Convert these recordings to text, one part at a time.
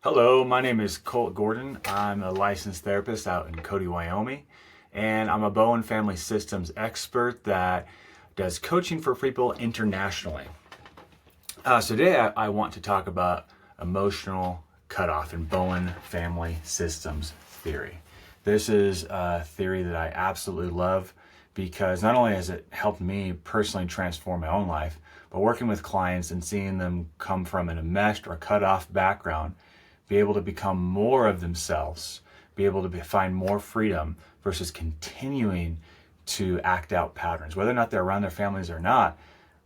Hello, my name is Colt Gordon. I'm a licensed therapist out in Cody, Wyoming, and I'm a Bowen Family Systems expert that does coaching for people internationally. So today I want to talk about emotional cutoff in Bowen Family Systems theory. This is a theory that I absolutely love because not only has it helped me personally transform my own life, but working with clients and seeing them come from an enmeshed or cut off background, be able to become more of themselves, be able to find more freedom versus continuing to act out patterns. Whether or not they're around their families or not,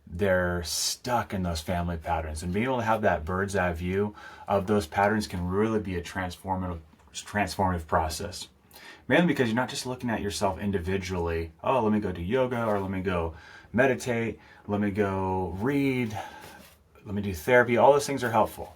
they're stuck in those family patterns. And being able to have that bird's eye view of those patterns can really be a transformative process. Mainly because you're not just looking at yourself individually, oh, let me go do yoga, or let me go meditate, let me go read, let me do therapy. All those things are helpful.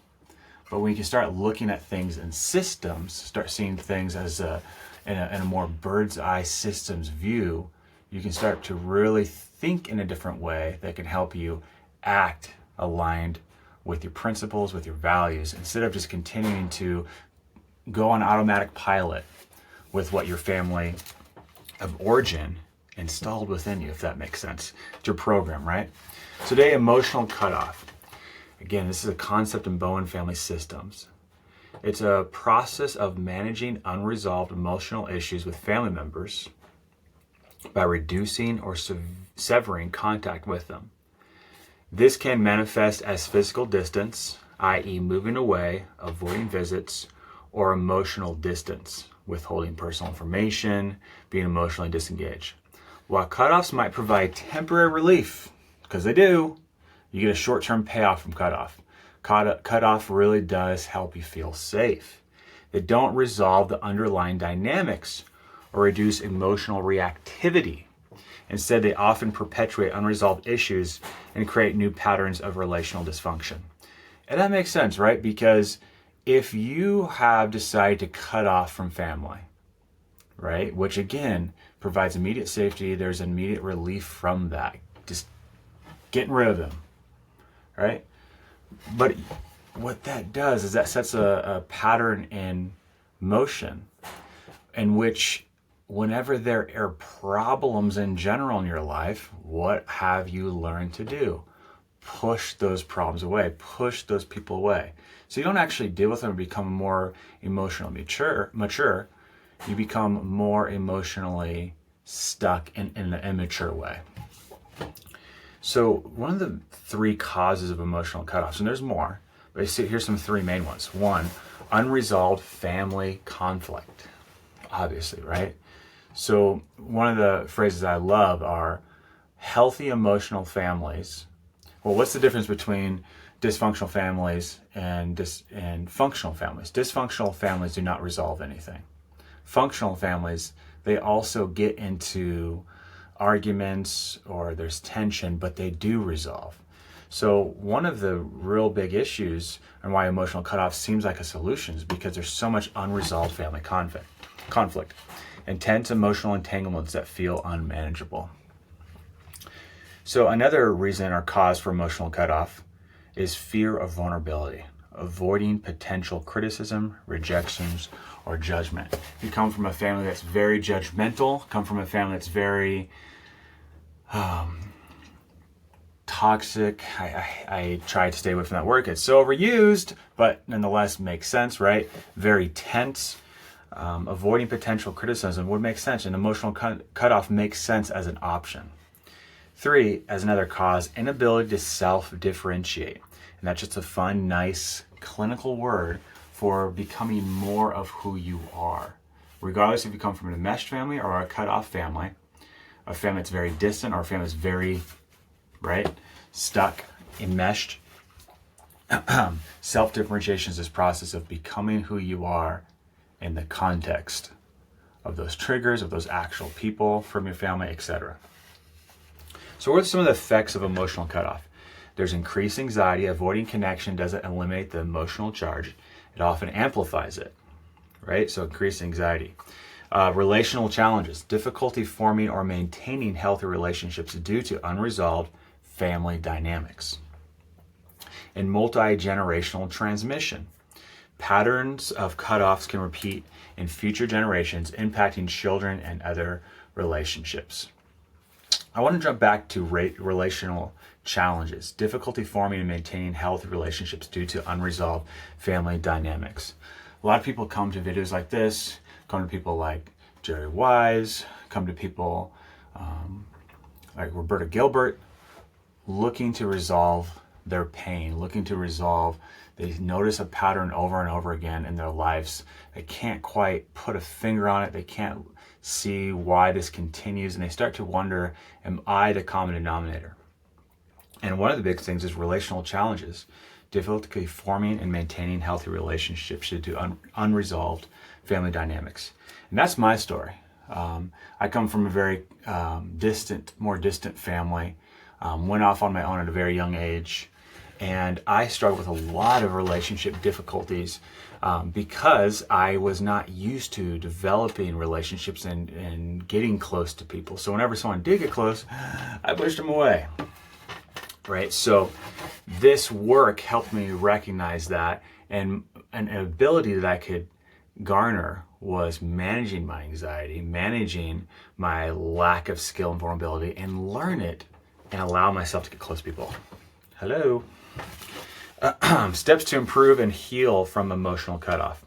But when you can start looking at things in systems, start seeing things as in a more bird's eye systems view, you can start to really think in a different way that can help you act aligned with your principles, with your values, instead of just continuing to go on automatic pilot with what your family of origin installed within you, if that makes sense. It's your program, right? Today, emotional cutoff. Again, this is a concept in Bowen Family Systems. It's a process of managing unresolved emotional issues with family members by reducing or severing contact with them. This can manifest as physical distance, i.e. moving away, avoiding visits, or emotional distance, withholding personal information, being emotionally disengaged. While cutoffs might provide temporary relief, because they do, you get a short-term payoff from cutoff. Cutoff really does help you feel safe. They don't resolve the underlying dynamics or reduce emotional reactivity. Instead, they often perpetuate unresolved issues and create new patterns of relational dysfunction. And that makes sense, right? Because if you have decided to cut off from family, right, which again provides immediate safety, there's immediate relief from that, just getting rid of them, right? But what that does is that sets a pattern in motion in which whenever there are problems in general in your life, what have you learned to do? Push those problems away, push those people away. So you don't actually deal with them and become more emotionally mature. You become more emotionally stuck in an immature way. So one of the three causes of emotional cutoffs, and there's more, but here's some three main ones. One, unresolved family conflict, obviously, right? So one of the phrases I love are healthy emotional families. Well, what's the difference between dysfunctional families and functional families? Dysfunctional families do not resolve anything. Functional families, they also get into arguments or there's tension, but they do resolve. So one of the real big issues and why emotional cutoff seems like a solution is because there's so much unresolved family conflict, intense emotional entanglements that feel unmanageable. So another reason or cause for emotional cutoff is fear of vulnerability, avoiding potential criticism, rejections, or judgment. If you come from a family that's very judgmental, come from a family that's very toxic, I try to stay away from that word. It's so overused, but nonetheless makes sense, right? Very tense. Avoiding potential criticism would make sense, and emotional cutoff makes sense as an option. 3, as another cause, inability to self-differentiate. And that's just a fun, nice, clinical word for becoming more of who you are. Regardless if you come from an enmeshed family or a cut-off family, a family that's very distant or a family that's very, right, stuck, enmeshed. Self-differentiation is this process of becoming who you are in the context of those triggers, of those actual people from your family, etc. So what are some of the effects of emotional cutoff? There's increased anxiety. Avoiding connection doesn't eliminate the emotional charge. It often amplifies it, right? So increased anxiety. Relational challenges, difficulty forming or maintaining healthy relationships due to unresolved family dynamics. And multi-generational transmission. Patterns of cutoffs can repeat in future generations, impacting children and other relationships. I want to jump back to relational challenges, difficulty forming and maintaining healthy relationships due to unresolved family dynamics. A lot of people come to videos like this, come to people like Jerry Wise, come to people like Roberta Gilbert, looking to resolve their pain, looking to resolve. They notice a pattern over and over again in their lives. They can't quite put a finger on it. They can't see why this continues, and they start to wonder, am I the common denominator? And one of the big things is relational challenges, difficulty forming and maintaining healthy relationships due to unresolved family dynamics. And that's my story. I come from a very more distant family, went off on my own at a very young age, and I struggled with a lot of relationship difficulties because I was not used to developing relationships and getting close to people. So whenever someone did get close, I pushed them away, right? So this work helped me recognize that, and an ability that I could garner was managing my anxiety, managing my lack of skill and vulnerability, and learn it and allow myself to get close to people. Hello. Steps to improve and heal from emotional cutoff.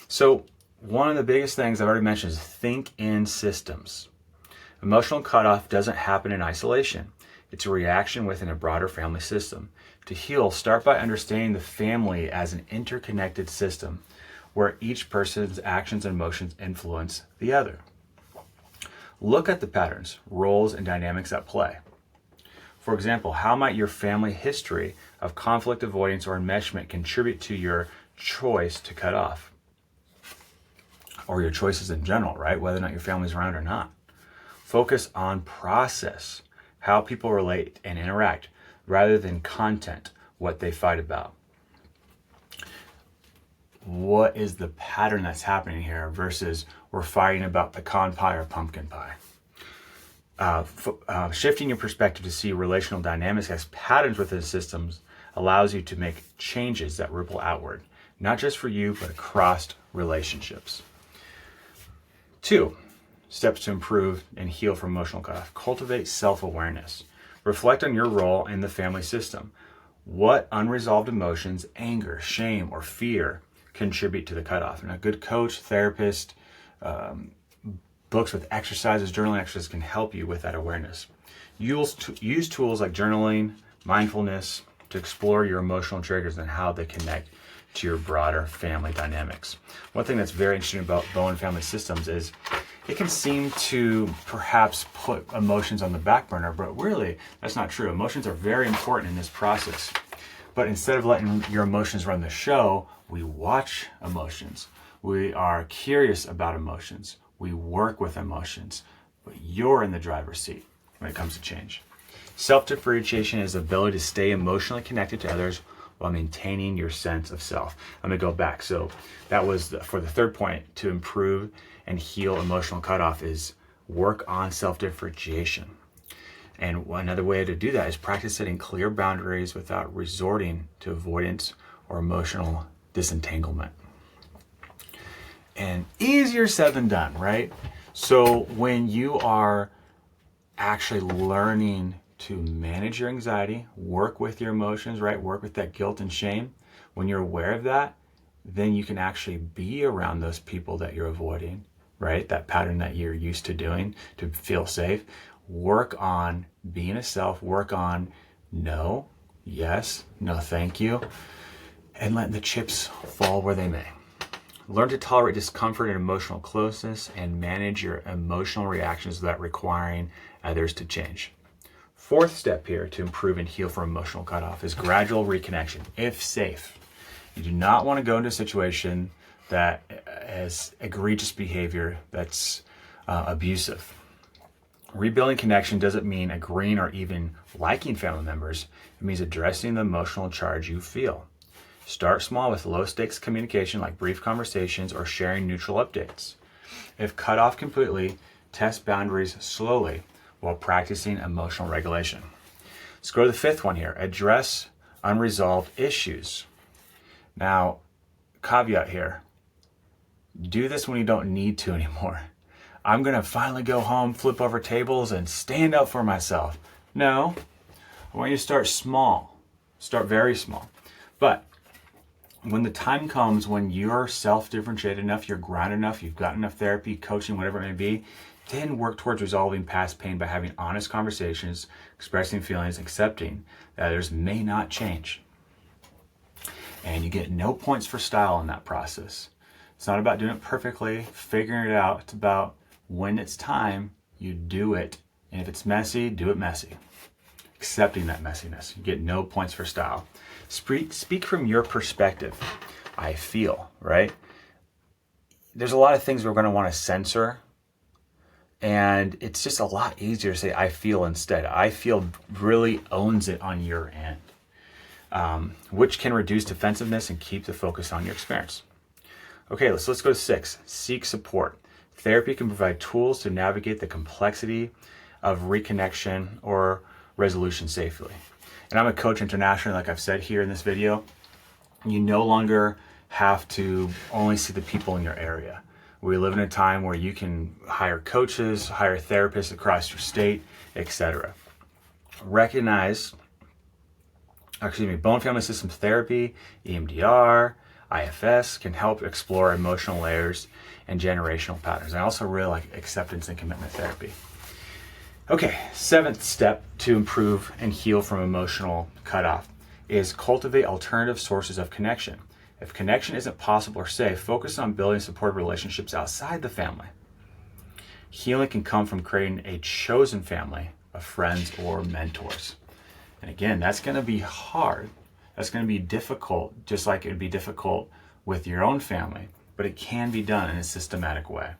So one of the biggest things I've already mentioned is think in systems. Emotional cutoff doesn't happen in isolation. It's a reaction within a broader family system. To heal, start by understanding the family as an interconnected system where each person's actions and emotions influence the other. Look at the patterns, roles, and dynamics at play. For example, how might your family history of conflict avoidance or enmeshment contribute to your choice to cut off? Or your choices in general, right? Whether or not your family's around or not. Focus on process, how people relate and interact, rather than content, what they fight about. What is the pattern that's happening here versus we're fighting about pecan pie or pumpkin pie? Shifting your perspective to see relational dynamics as patterns within systems allows you to make changes that ripple outward, not just for you, but across relationships. 2, steps to improve and heal from emotional cutoff. Cultivate self-awareness. Reflect on your role in the family system. What unresolved emotions, anger, shame, or fear contribute to the cutoff? And a good coach, therapist, books with exercises, journaling exercises can help you with that awareness. Use tools like journaling, mindfulness to explore your emotional triggers and how they connect to your broader family dynamics. One thing that's very interesting about Bowen family systems is it can seem to perhaps put emotions on the back burner, but really that's not true. Emotions are very important in this process. But instead of letting your emotions run the show, we watch emotions. We are curious about emotions. We work with emotions, but you're in the driver's seat when it comes to change. Self-differentiation is the ability to stay emotionally connected to others while maintaining your sense of self. Let me go back. So that was for the third point, to improve and heal emotional cutoff is work on self-differentiation. And another way to do that is practice setting clear boundaries without resorting to avoidance or emotional disentanglement. And easier said than done, right? So when you are actually learning to manage your anxiety, work with your emotions, right? Work with that guilt and shame. When you're aware of that, then you can actually be around those people that you're avoiding, right? That pattern that you're used to doing to feel safe. Work on being a self, work on no, yes, no, thank you, and letting the chips fall where they may. Learn to tolerate discomfort and emotional closeness and manage your emotional reactions without requiring others to change. 4th step here to improve and heal from emotional cutoff is gradual reconnection, if safe. You do not want to go into a situation that has egregious behavior that's abusive. Rebuilding connection doesn't mean agreeing or even liking family members. It means addressing the emotional charge you feel. Start small with low-stakes communication like brief conversations or sharing neutral updates. If cut off completely, test boundaries slowly while practicing emotional regulation. Let's go to the 5th one here. Address unresolved issues. Now, caveat here. Do this when you don't need to anymore. I'm gonna finally go home, flip over tables, and stand up for myself. No, I want you to start small. Start very small. But when the time comes when you're self-differentiated enough, you're grounded enough, you've got enough therapy, coaching, whatever it may be, then work towards resolving past pain by having honest conversations, expressing feelings, accepting that others may not change. And you get no points for style in that process. It's not about doing it perfectly, figuring it out. It's about when it's time, you do it. And if it's messy, do it messy. Accepting that messiness. You get no points for style. Speak from your perspective. I feel, right? There's a lot of things we're going to want to censor. And it's just a lot easier to say I feel instead. I feel really owns it on your end, which can reduce defensiveness and keep the focus on your experience. Okay, let's go to 6. Seek support. Therapy can provide tools to navigate the complexity of reconnection or resolution safely. And I'm a coach internationally, like I've said here in this video. You no longer have to only see the people in your area. We live in a time where you can hire coaches, hire therapists across your state, etc. Bone family systems therapy, EMDR, IFS can help explore emotional layers and generational patterns. I also really like acceptance and commitment therapy. Okay, 7th step to improve and heal from emotional cutoff is cultivate alternative sources of connection. If connection isn't possible or safe, focus on building supportive relationships outside the family. Healing can come from creating a chosen family of friends or mentors. And again, that's going to be hard. That's going to be difficult, just like it would be difficult with your own family, but it can be done in a systematic way.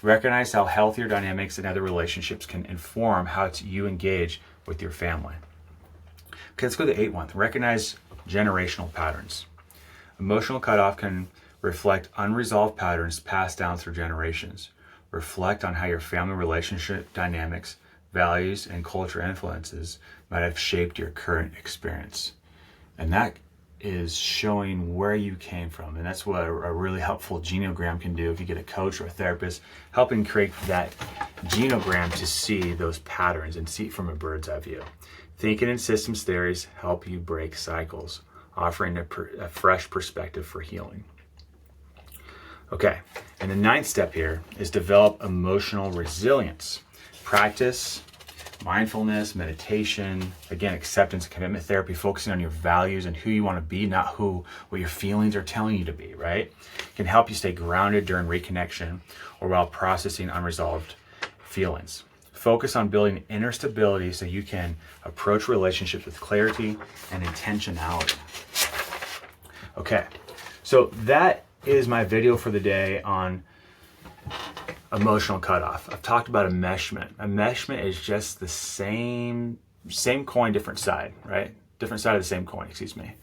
Recognize how healthier dynamics and other relationships can inform how you engage with your family. Okay, let's go to the 8th one. Recognize generational patterns. Emotional cutoff can reflect unresolved patterns passed down through generations. Reflect on how your family relationship dynamics, values, and culture influences might have shaped your current experience. And that is showing where you came from. And that's what a really helpful genogram can do if you get a coach or a therapist, helping create that genogram to see those patterns and see it from a bird's eye view. Thinking in systems theories help you break cycles, offering a fresh perspective for healing. Okay, and the 9th step here is develop emotional resilience. Practice mindfulness, meditation, again, acceptance and commitment therapy, focusing on your values and who you want to be, not what your feelings are telling you to be, right? Can help you stay grounded during reconnection or while processing unresolved feelings. Focus on building inner stability so you can approach relationships with clarity and intentionality. Okay, so that is my video for the day on emotional cutoff. I've talked about enmeshment. Enmeshment is just the same coin, different side, right? Different side of the same coin, excuse me.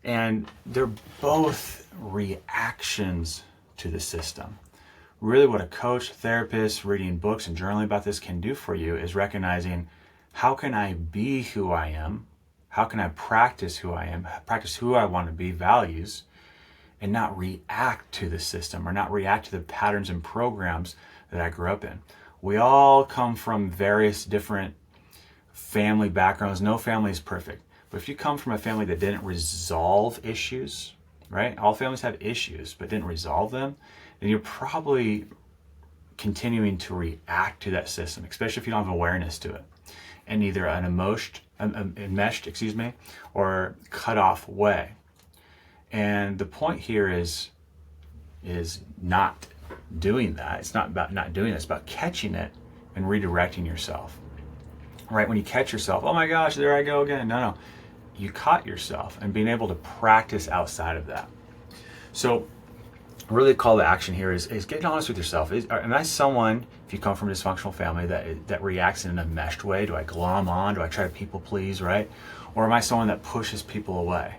And they're both reactions to the system. Really what a coach, therapist, reading books and journaling about this can do for you is recognizing, how can I be who I am? How can I practice who I am? Practice who I want to be, values, and not react to the system or not react to the patterns and programs that I grew up in. We all come from various different family backgrounds. No family is perfect. But if you come from a family that didn't resolve issues, right? All families have issues, but didn't resolve them, then you're probably continuing to react to that system, especially if you don't have awareness to it. In either an enmeshed, or cut off way. And the point here is not doing that. It's not about not doing it. It's about catching it and redirecting yourself. Right? When you catch yourself, oh my gosh, there I go again. No. You caught yourself and being able to practice outside of that. So really the call to action here is getting honest with yourself. Am I someone, if you come from a dysfunctional family, that reacts in a enmeshed way? Do I glom on? Do I try to people please, right? Or am I someone that pushes people away?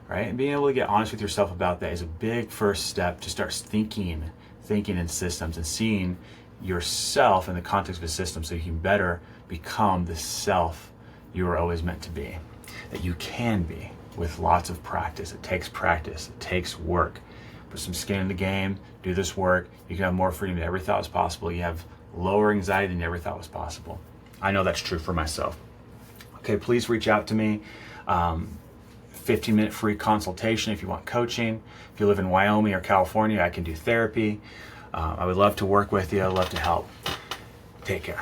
Right? And being able to get honest with yourself about that is a big first step to start thinking in systems and seeing yourself in the context of a system so you can better become the self you were always meant to be. That you can be with lots of practice. It takes work. put some skin in the game, do this work, you can have more freedom than you ever thought was possible. You have lower anxiety than you ever thought was possible. I know that's true for myself. Okay, please reach out to me. 15-minute free consultation if you want coaching. If you live in Wyoming or California, I can do therapy. I would love to work with you. I'd love to help. Take care.